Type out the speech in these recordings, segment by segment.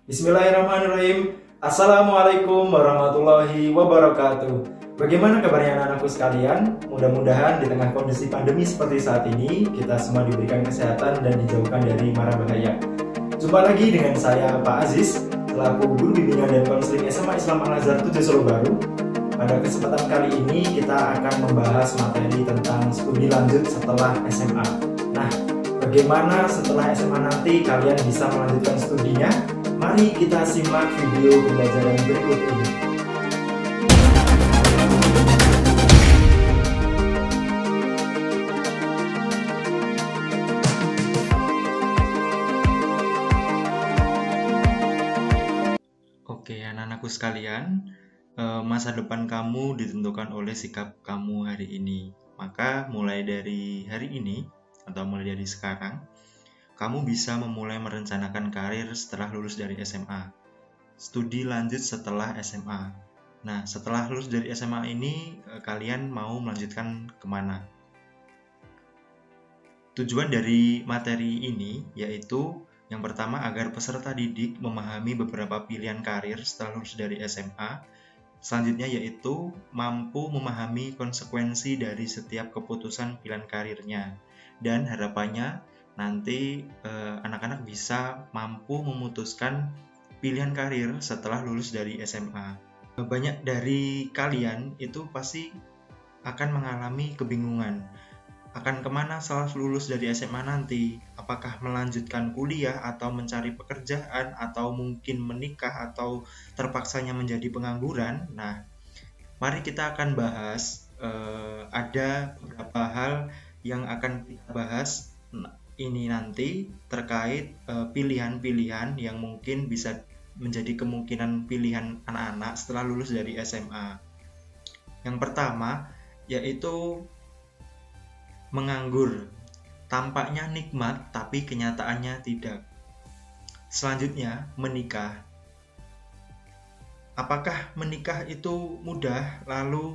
Bismillahirrahmanirrahim. Assalamualaikum warahmatullahi wabarakatuh. Bagaimana kabarnya anak-anakku sekalian? Mudah-mudahan di tengah kondisi pandemi seperti saat ini, kita semua diberikan kesehatan dan dijauhkan dari mara bahaya. Jumpa lagi dengan saya Pak Aziz, selaku Guru Bimbingan dan Konseling SMA Islam Al-Azhar 7 Solo Baru. Pada kesempatan kali ini kita akan membahas materi tentang studi lanjut setelah SMA. Nah, bagaimana setelah SMA nanti kalian bisa melanjutkan studinya? Mari kita simak video pembelajaran berikut ini. Oke, anak-anakku sekalian, masa depan kamu ditentukan oleh sikap kamu hari ini. Maka mulai dari hari ini, atau mulai dari sekarang, kamu bisa memulai merencanakan karir setelah lulus dari SMA. Studi lanjut setelah SMA. Nah, setelah lulus dari SMA ini, kalian mau melanjutkan kemana? Tujuan dari materi ini yaitu yang pertama agar peserta didik memahami beberapa pilihan karir setelah lulus dari SMA. Selanjutnya yaitu mampu memahami konsekuensi dari setiap keputusan pilihan karirnya. Dan harapannya nanti anak-anak bisa mampu memutuskan pilihan karir setelah lulus dari SMA. Banyak dari kalian itu pasti akan mengalami kebingungan. Akan kemana setelah lulus dari SMA nanti? Apakah melanjutkan kuliah atau mencari pekerjaan atau mungkin menikah atau terpaksanya menjadi pengangguran? Nah, mari kita akan bahas ada beberapa hal yang akan kita bahas ini nanti terkait pilihan-pilihan yang mungkin bisa menjadi kemungkinan pilihan anak-anak setelah lulus dari SMA. Yang pertama yaitu menganggur. Tampaknya nikmat tapi kenyataannya tidak. Selanjutnya menikah. Apakah menikah itu mudah? Lalu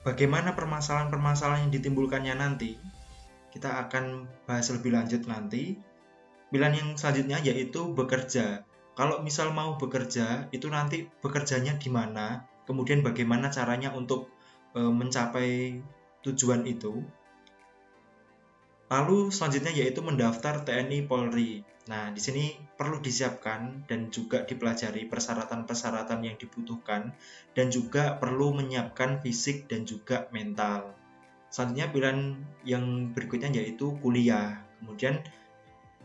bagaimana permasalahan-permasalahan yang ditimbulkannya nanti? Kita akan bahas lebih lanjut nanti. Pilihan yang selanjutnya yaitu bekerja. Kalau misal mau bekerja, itu nanti bekerjanya di mana? Kemudian bagaimana caranya untuk mencapai tujuan itu? Lalu selanjutnya yaitu mendaftar TNI Polri. Nah, di sini perlu disiapkan dan juga dipelajari persyaratan-persyaratan yang dibutuhkan dan juga perlu menyiapkan fisik dan juga mental. Selanjutnya pilihan yang berikutnya yaitu kuliah. Kemudian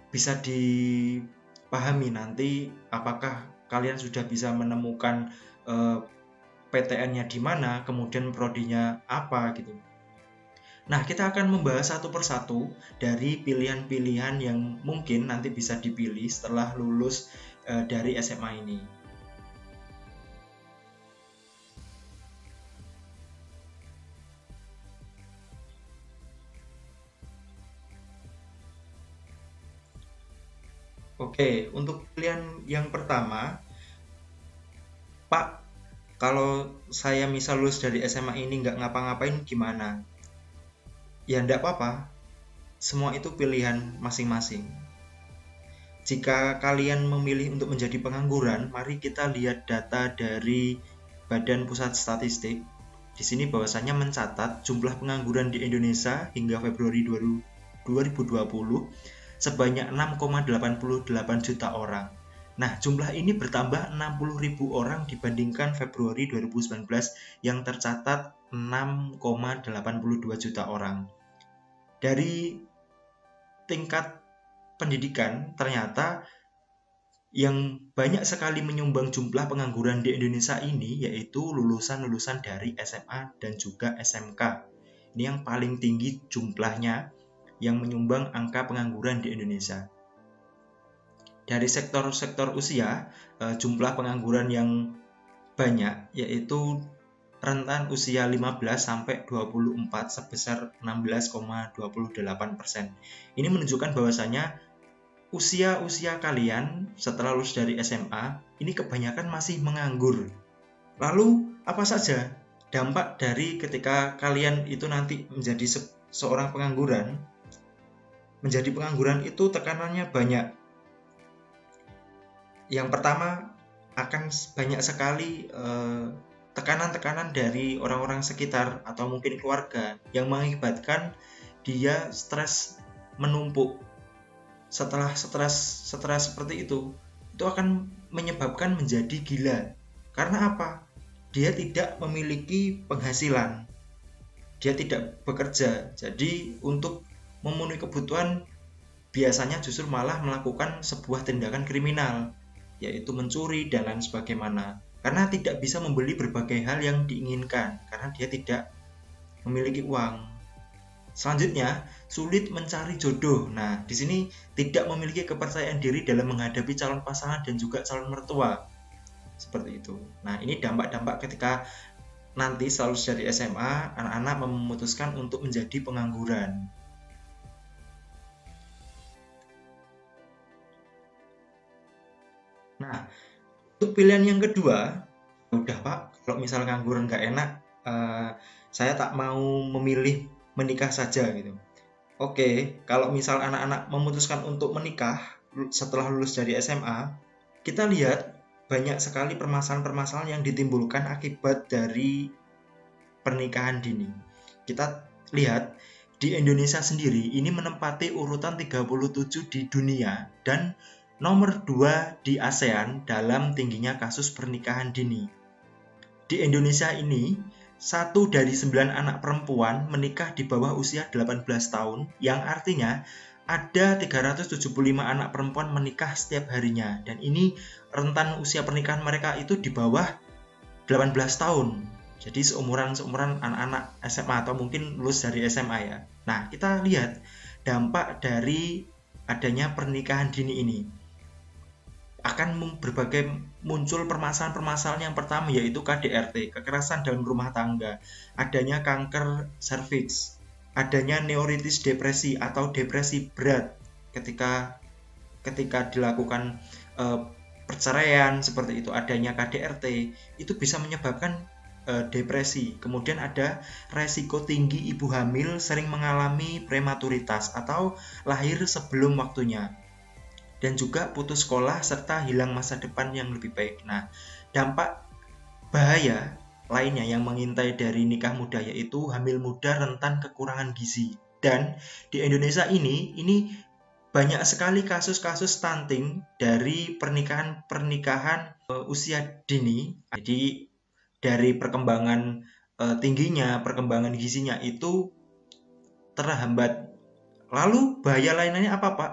bisa dipahami nanti apakah kalian sudah bisa menemukan PTN-nya di mana, kemudian prodinya apa gitu. Nah, kita akan membahas satu persatu dari pilihan-pilihan yang mungkin nanti bisa dipilih setelah lulus dari SMA ini. Oke, untuk pilihan yang pertama, Pak, kalau saya misal lulus dari SMA ini nggak ngapa-ngapain gimana? Ya enggak apa-apa, semua itu pilihan masing-masing. Jika kalian memilih untuk menjadi pengangguran, mari kita lihat data dari Badan Pusat Statistik. Di sini bahwasanya mencatat jumlah pengangguran di Indonesia hingga Februari 2020 sebanyak 6,88 juta orang. Nah, jumlah ini bertambah 60.000 orang dibandingkan Februari 2019 yang tercatat 6,82 juta orang. Dari tingkat pendidikan, ternyata yang banyak sekali menyumbang jumlah pengangguran di Indonesia ini yaitu lulusan-lulusan dari SMA dan juga SMK. Ini yang paling tinggi jumlahnya yang menyumbang angka pengangguran di Indonesia. Dari sektor-sektor usia, jumlah pengangguran yang banyak yaitu rentan usia 15 sampai 24 sebesar 16,28%. Ini menunjukkan bahwasanya usia-usia kalian setelah lulus dari SMA ini kebanyakan masih menganggur. Lalu apa saja dampak dari ketika kalian itu nanti menjadi seorang pengangguran? Menjadi pengangguran itu tekanannya banyak. Yang pertama, akan banyak sekali tekanan-tekanan dari orang-orang sekitar atau mungkin keluarga yang mengakibatkan dia stres menumpuk. Setelah stres seperti itu akan menyebabkan menjadi gila. Karena apa? Dia tidak memiliki penghasilan, dia tidak bekerja. Jadi untuk memenuhi kebutuhan biasanya justru malah melakukan sebuah tindakan kriminal, yaitu mencuri dan lain sebagainya, karena tidak bisa membeli berbagai hal yang diinginkan karena dia tidak memiliki uang. Selanjutnya, sulit mencari jodoh. Nah, di sini tidak memiliki kepercayaan diri dalam menghadapi calon pasangan dan juga calon mertua. Seperti itu. Nah, ini dampak-dampak ketika nanti setelah lulus dari SMA, anak-anak memutuskan untuk menjadi pengangguran. Nah, untuk pilihan yang kedua, udah Pak, kalau misal nganggur nggak enak, saya tak mau memilih menikah saja gitu. Oke, kalau misal anak-anak memutuskan untuk menikah setelah lulus dari SMA, kita lihat banyak sekali permasalahan-permasalahan yang ditimbulkan akibat dari pernikahan dini. Kita lihat di Indonesia sendiri ini menempati urutan 37 di dunia dan nomor 2 di ASEAN dalam tingginya kasus pernikahan dini. Di Indonesia ini, 1 dari 9 anak perempuan menikah di bawah usia 18 tahun, yang artinya ada 375 anak perempuan menikah setiap harinya. Dan ini rentan usia pernikahan mereka itu di bawah 18 tahun. Jadi seumuran anak-anak SMA atau mungkin lulus dari SMA ya. Nah, kita lihat dampak dari adanya pernikahan dini ini. Akan berbagai muncul permasalahan-permasalahan. Yang pertama yaitu KDRT, kekerasan dalam rumah tangga, adanya kanker serviks, adanya neuritis depresi atau depresi berat ketika dilakukan perceraian seperti itu, adanya KDRT itu bisa menyebabkan depresi. Kemudian ada resiko tinggi ibu hamil sering mengalami prematuritas atau lahir sebelum waktunya, dan juga putus sekolah serta hilang masa depan yang lebih baik. Nah, dampak bahaya lainnya yang mengintai dari nikah muda yaitu hamil muda rentan kekurangan gizi. Dan di Indonesia ini banyak sekali kasus-kasus stunting dari pernikahan usia dini. Jadi dari perkembangan tingginya, perkembangan gizinya itu terhambat. Lalu bahaya lainnya apa Pak?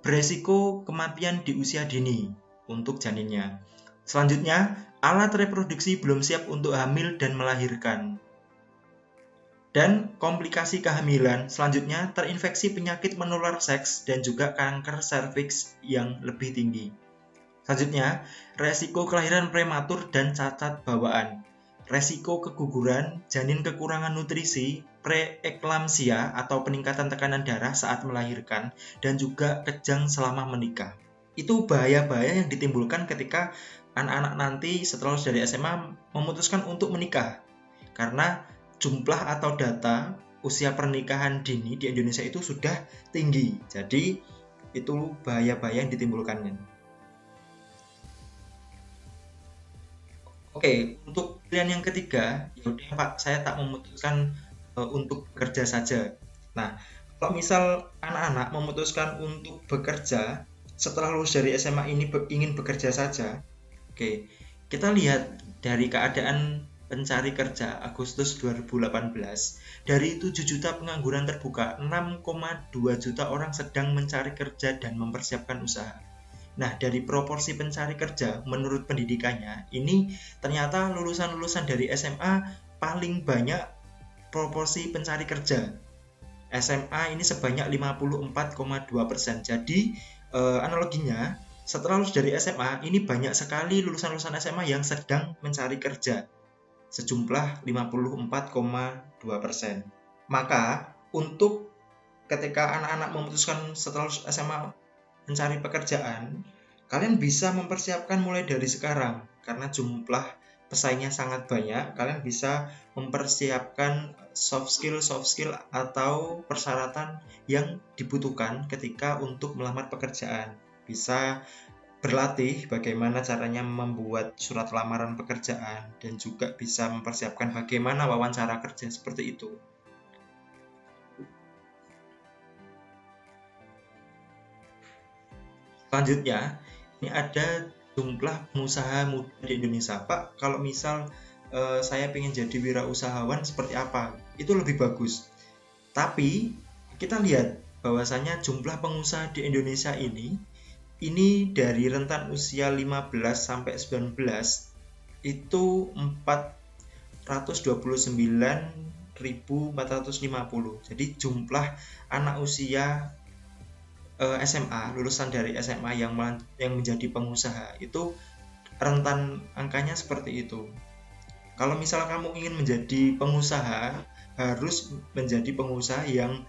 Beresiko kematian di usia dini untuk janinnya. Selanjutnya, alat reproduksi belum siap untuk hamil dan melahirkan. Dan komplikasi kehamilan selanjutnya terinfeksi penyakit menular seks dan juga kanker serviks yang lebih tinggi. Selanjutnya, resiko kelahiran prematur dan cacat bawaan. Resiko keguguran, janin kekurangan nutrisi, preeklamsia atau peningkatan tekanan darah saat melahirkan, dan juga kejang selama menikah. Itu bahaya-bahaya yang ditimbulkan ketika anak-anak nanti setelah dari SMA memutuskan untuk menikah. Karena jumlah atau data usia pernikahan dini di Indonesia itu sudah tinggi. Jadi itu bahaya-bahaya yang ditimbulkannya. Oke, untuk pilihan yang ketiga, ya udah Pak, saya tak memutuskan untuk bekerja saja. Nah, kalau misal anak-anak memutuskan untuk bekerja setelah lulus dari SMA ini ingin bekerja saja, oke, kita lihat dari keadaan pencari kerja Agustus 2018, dari 7 juta pengangguran terbuka, 6,2 juta orang sedang mencari kerja dan mempersiapkan usaha. Nah, dari proporsi pencari kerja menurut pendidikannya, ini ternyata lulusan-lulusan dari SMA paling banyak proporsi pencari kerja. SMA ini sebanyak 54,2%. Jadi, analoginya, setelah lulus dari SMA, ini banyak sekali lulusan-lulusan SMA yang sedang mencari kerja. Sejumlah 54,2%. Maka, untuk ketika anak-anak memutuskan setelah lulus SMA mencari pekerjaan, kalian bisa mempersiapkan mulai dari sekarang. Karena jumlah pesaingnya sangat banyak, kalian bisa mempersiapkan soft skill atau persyaratan yang dibutuhkan ketika untuk melamar pekerjaan. Bisa berlatih bagaimana caranya membuat surat lamaran pekerjaan dan juga bisa mempersiapkan bagaimana wawancara kerja seperti itu. Selanjutnya, ini ada jumlah pengusaha muda di Indonesia. Pak, kalau misal saya ingin jadi wirausahawan seperti apa? Itu lebih bagus. Tapi kita lihat bahwasanya jumlah pengusaha di Indonesia ini dari rentan usia 15 sampai 19 itu 429.450. Jadi jumlah anak usia SMA, lulusan dari SMA yang menjadi pengusaha itu rentan angkanya seperti itu. Kalau misalnya kamu ingin menjadi pengusaha, harus menjadi pengusaha yang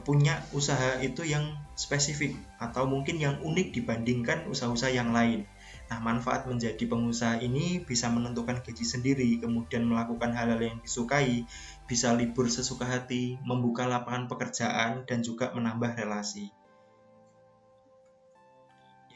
punya usaha itu yang spesifik atau mungkin yang unik dibandingkan usaha-usaha yang lain. Nah, manfaat menjadi pengusaha ini bisa menentukan gaji sendiri, kemudian melakukan hal-hal yang disukai, bisa libur sesuka hati, membuka lapangan pekerjaan, dan juga menambah relasi.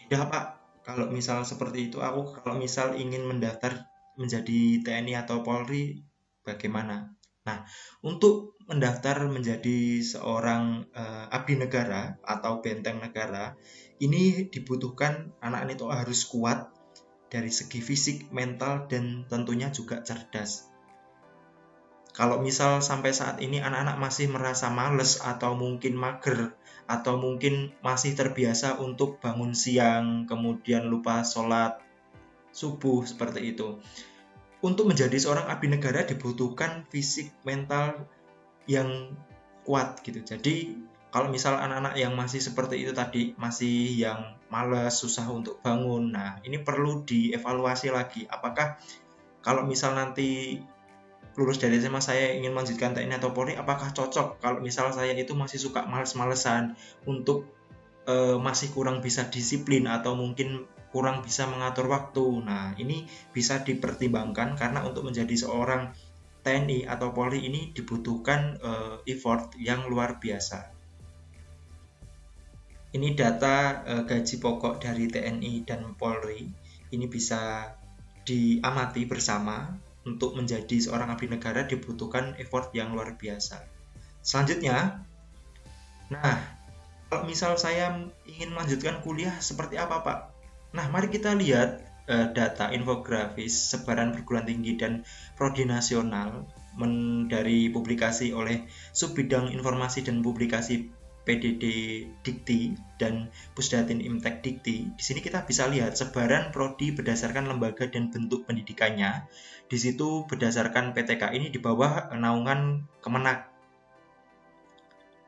Ya Pak, kalau misal seperti itu, aku kalau misal ingin mendaftar menjadi TNI atau Polri, bagaimana? Nah, untuk mendaftar menjadi seorang abdi negara atau benteng negara, ini dibutuhkan anak itu harus kuat dari segi fisik, mental, dan tentunya juga cerdas. Kalau misal sampai saat ini anak-anak masih merasa males atau mungkin mager atau mungkin masih terbiasa untuk bangun siang kemudian lupa sholat subuh seperti itu. Untuk menjadi seorang abdi negara dibutuhkan fisik mental yang kuat gitu. Jadi kalau misal anak-anak yang masih seperti itu tadi, masih yang malas, susah untuk bangun, nah ini perlu dievaluasi lagi. Apakah kalau misal nanti lulus dari SMA saya ingin melanjutkan TNI atau Polri, apakah cocok kalau misal saya itu masih suka males-malesan untuk masih kurang bisa disiplin atau mungkin kurang bisa mengatur waktu. Nah, ini bisa dipertimbangkan karena untuk menjadi seorang TNI atau Polri ini dibutuhkan effort yang luar biasa. Ini data gaji pokok dari TNI dan Polri. Ini bisa diamati bersama. Untuk menjadi seorang abdi negara dibutuhkan effort yang luar biasa. Selanjutnya, nah, kalau misal saya ingin melanjutkan kuliah seperti apa, Pak? Nah, mari kita lihat data infografis sebaran perguruan tinggi dan prodi nasional dari publikasi oleh Subbidang Informasi dan Publikasi PDD Dikti dan Pusdatin Imtek Dikti. Di sini kita bisa lihat sebaran prodi berdasarkan lembaga dan bentuk pendidikannya. Di situ berdasarkan PTK ini di bawah naungan Kemenak.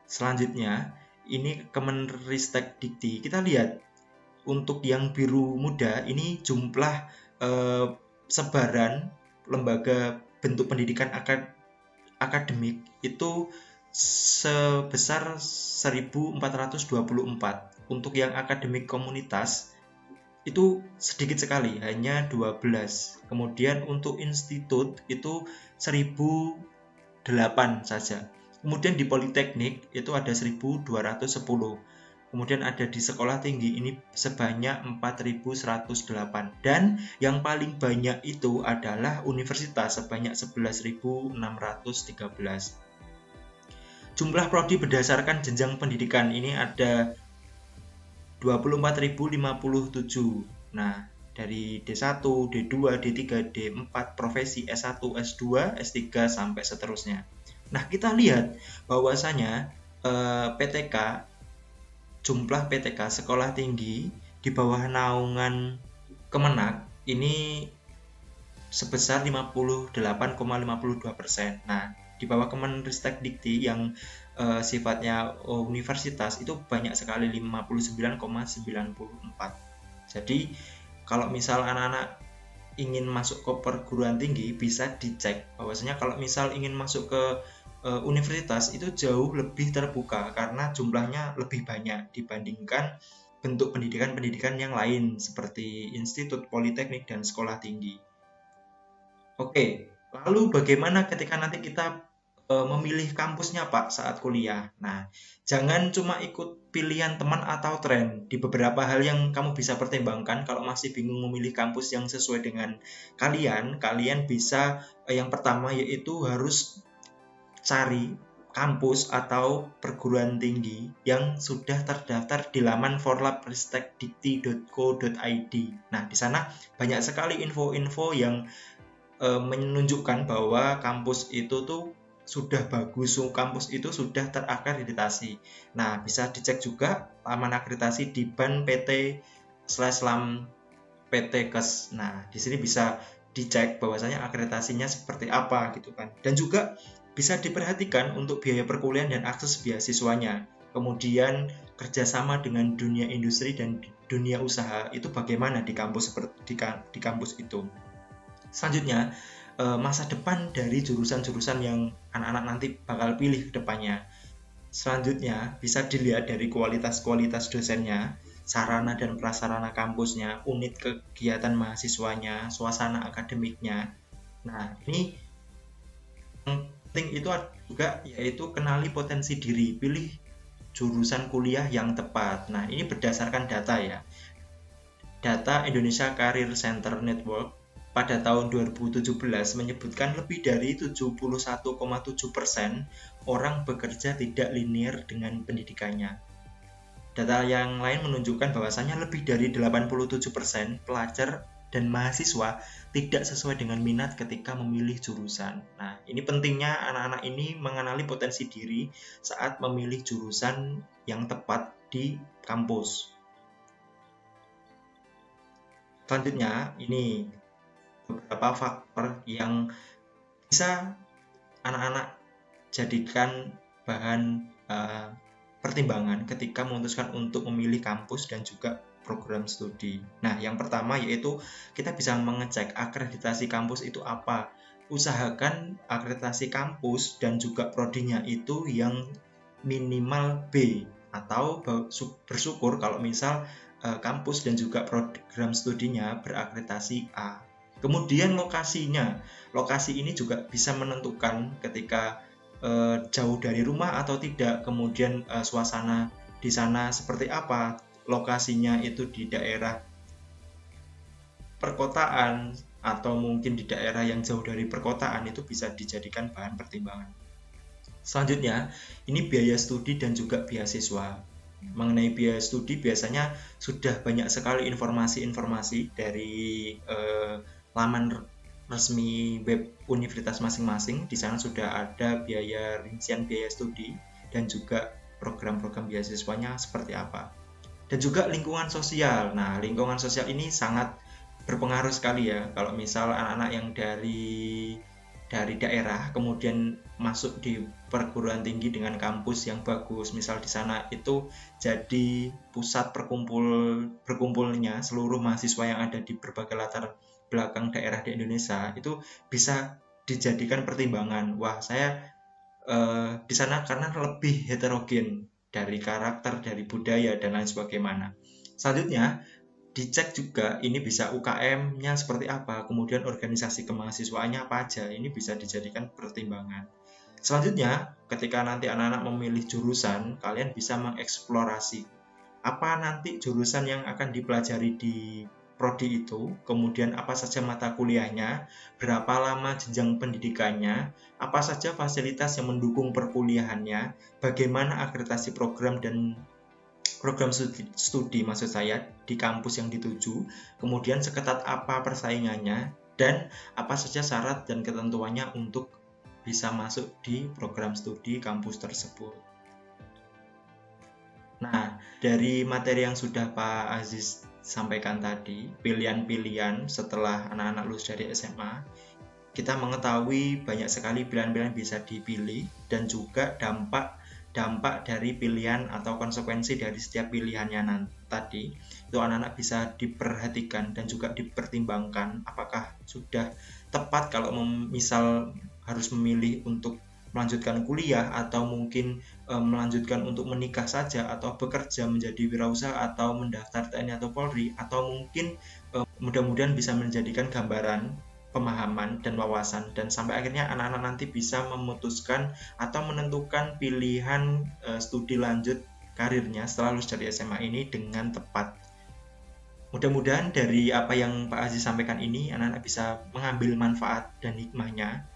Selanjutnya, ini Kemenristek Dikti. Kita lihat untuk yang biru muda ini jumlah sebaran lembaga bentuk pendidikan akademik itu sebesar 1424. Untuk yang akademik komunitas itu sedikit sekali, hanya 12. Kemudian untuk institut itu 1008 saja. Kemudian di Politeknik itu ada 1210. Kemudian ada di sekolah tinggi ini sebanyak 4108. Dan yang paling banyak itu adalah universitas sebanyak 11.613. Jumlah prodi berdasarkan jenjang pendidikan ini ada 24.057. Nah, dari D1, D2, D3, D4, profesi S1, S2, S3 sampai seterusnya. Nah, kita lihat bahwasanya PTK, jumlah PTK sekolah tinggi di bawah naungan Kemenak ini sebesar 58,52%. Nah, di bawah Kemenristek Dikti yang sifatnya universitas itu banyak sekali 59,94. Jadi kalau misal anak-anak ingin masuk ke perguruan tinggi bisa dicek bahwasanya kalau misal ingin masuk ke universitas itu jauh lebih terbuka karena jumlahnya lebih banyak dibandingkan bentuk pendidikan yang lain seperti institut, politeknik, dan sekolah tinggi. Oke, lalu bagaimana ketika nanti kita memilih kampusnya Pak saat kuliah. Nah, jangan cuma ikut pilihan teman atau tren. Di beberapa hal yang kamu bisa pertimbangkan, kalau masih bingung memilih kampus yang sesuai dengan kalian bisa yang pertama yaitu harus cari kampus atau perguruan tinggi yang sudah terdaftar di laman forlabristekdikti.co.id. Nah, di sana banyak sekali info-info yang menunjukkan bahwa kampus itu tuh sudah bagus, kampus itu sudah terakreditasi. Nah, bisa dicek juga laman akreditasi di BAN PT/LAM PT-Kes. Nah, di sini bisa dicek bahwasanya akreditasinya seperti apa gitu kan. Dan juga bisa diperhatikan untuk biaya perkuliahan dan akses beasiswanya. Kemudian kerjasama dengan dunia industri dan dunia usaha itu bagaimana di kampus di kampus itu. Selanjutnya, masa depan dari jurusan-jurusan yang anak-anak nanti bakal pilih ke depannya. Selanjutnya, bisa dilihat dari kualitas dosennya, sarana dan prasarana kampusnya, unit kegiatan mahasiswanya, suasana akademiknya. Nah, ini yang penting itu juga yaitu kenali potensi diri, pilih jurusan kuliah yang tepat. Nah, ini berdasarkan data ya. Data Indonesia Career Center Network pada tahun 2017 menyebutkan lebih dari 71,7% orang bekerja tidak linear dengan pendidikannya. Data yang lain menunjukkan bahwasannya lebih dari 87% pelajar dan mahasiswa tidak sesuai dengan minat ketika memilih jurusan. Nah, ini pentingnya anak-anak ini mengenali potensi diri saat memilih jurusan yang tepat di kampus. Selanjutnya, ini beberapa faktor yang bisa anak-anak jadikan bahan pertimbangan ketika memutuskan untuk memilih kampus dan juga program studi. Nah, yang pertama yaitu kita bisa mengecek akreditasi kampus itu apa. Usahakan akreditasi kampus dan juga prodinya itu yang minimal B, atau bersyukur kalau misal kampus dan juga program studinya berakreditasi A. Kemudian lokasinya. Lokasi ini juga bisa menentukan ketika jauh dari rumah atau tidak. Kemudian suasana di sana seperti apa. Lokasinya itu di daerah perkotaan atau mungkin di daerah yang jauh dari perkotaan, itu bisa dijadikan bahan pertimbangan. Selanjutnya, ini biaya studi dan juga beasiswa. Mengenai biaya studi biasanya sudah banyak sekali informasi-informasi dari laman resmi web universitas masing-masing. Di sana sudah ada rincian biaya studi dan juga program-program beasiswanya seperti apa. Dan juga lingkungan sosial. Nah, lingkungan sosial ini sangat berpengaruh sekali ya. Kalau misal anak-anak yang dari daerah kemudian masuk di perguruan tinggi dengan kampus yang bagus, misal di sana itu jadi pusat berkumpulnya seluruh mahasiswa yang ada di berbagai latar belakang daerah di Indonesia, itu bisa dijadikan pertimbangan. Wah, saya di sana karena lebih heterogen dari karakter, dari budaya, dan lain sebagainya. Selanjutnya, dicek juga ini bisa UKM-nya seperti apa, kemudian organisasi kemahasiswaannya apa aja, ini bisa dijadikan pertimbangan. Selanjutnya, ketika nanti anak-anak memilih jurusan, kalian bisa mengeksplorasi apa nanti jurusan yang akan dipelajari di prodi itu, kemudian apa saja mata kuliahnya, berapa lama jenjang pendidikannya, apa saja fasilitas yang mendukung perkuliahannya, bagaimana akreditasi program dan program studi maksud saya di kampus yang dituju, kemudian seketat apa persaingannya, dan apa saja syarat dan ketentuannya untuk bisa masuk di program studi kampus tersebut. Nah, dari materi yang sudah Pak Aziz sampaikan tadi, pilihan-pilihan setelah anak-anak lulus dari SMA, kita mengetahui banyak sekali pilihan-pilihan bisa dipilih dan juga dampak dari pilihan atau konsekuensi dari setiap pilihannya tadi itu anak-anak bisa diperhatikan dan juga dipertimbangkan apakah sudah tepat kalau misal harus memilih untuk melanjutkan kuliah atau mungkin melanjutkan untuk menikah saja atau bekerja menjadi wirausaha atau mendaftar TNI atau Polri, atau mungkin mudah-mudahan bisa menjadikan gambaran pemahaman dan wawasan, dan sampai akhirnya anak-anak nanti bisa memutuskan atau menentukan pilihan studi lanjut karirnya setelah lulus dari SMA ini dengan tepat. Mudah-mudahan dari apa yang Pak Aziz sampaikan ini, anak-anak bisa mengambil manfaat dan hikmahnya.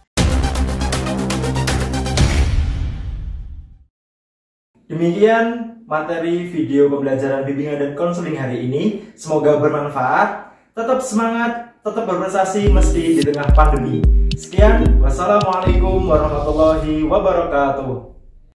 Demikian materi video pembelajaran bimbingan dan konseling hari ini. Semoga bermanfaat. Tetap semangat, tetap berprestasi meski di tengah pandemi. Sekian, wassalamualaikum warahmatullahi wabarakatuh.